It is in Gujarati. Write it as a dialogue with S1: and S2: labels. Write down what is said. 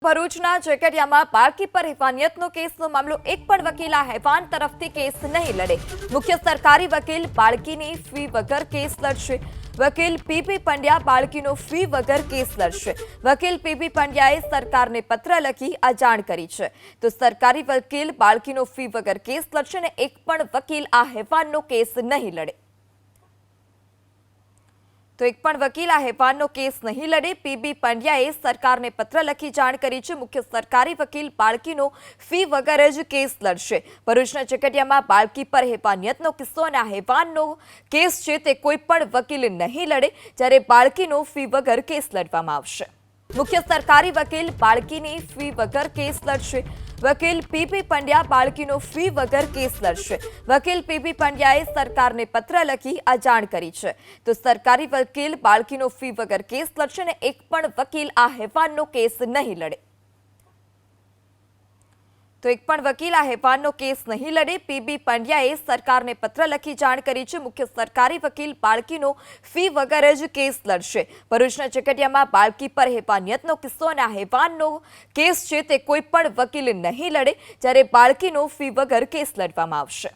S1: ભરૂચના ઝઘડિયામાં બાળકી પર હેવાનિયતનો કેસનો મામલો એક પણ વકીલ આ હેવાન તરફથી કેસ નહીં લડે। મુખ્ય સરકારી વકીલ બાળકીની ફી વગર કેસ લડશે। વકીલ પીપી પંડ્યા બાળકીનો ફી વગર કેસ લડશે। વકીલ પીપી પંડ્યાએ સરકારને પત્ર લખી આ જાણ કરી છે। તો સરકારી વકીલ બાળકીનો ફી વગર કેસ લડશે અને એક પણ વકીલ આ હેવાનનો કેસ નહીં લડે। તો એક પણ વકીલ આ હેવાનનો કેસ નહીં લડે। પીબી પંડ્યાએ સરકારને પત્ર લખી જાણ કરી છે। મુખ્ય સરકારી વકીલ બાળકીનો ફી વગર જ કેસ લડશે। ભરૂચના ઝઘડિયામાં બાળકી પર હેવાનિયતનો કિસ્સો અને આ હેવાનનો કેસ છે તે કોઈ પણ વકીલ નહીં લડે, જ્યારે બાળકીનો ફી વગર કેસ લડવામાં આવશે। મુખ્ય સરકારી વકીલ બાળકીની ફી વગર કેસ લડશે। વકીલ પીપી પંડ્યા બાળકીનો ફી વગર કેસ લડશે। વકીલ પીપી પંડ્યાએ સરકારને પત્ર લખી આ જાણ કરી છે। તો સરકારી વકીલ બાળકીનો ફી વગર કેસ લડશે અને એક પણ વકીલ આ હેવાનનો કેસ નહીં લડે। તો એક પણ વકીલ આ હેવાનનો કેસ નહીં લડે। પીબી પંડ્યાએ સરકારને પત્ર લખી જાણ કરી છે। મુખ્ય સરકારી વકીલ બાળકીનો ફી વગર જ કેસ લડશે। ભરૂચના ઝઘડિયામાં બાળકી પર હેવાનિયતનો કિસ્સો અને આ હેવાનનો કેસ છે તે કોઈ પણ વકીલ નહીં લડે, જ્યારે બાળકીનો ફી વગર કેસ લડવામાં આવશે।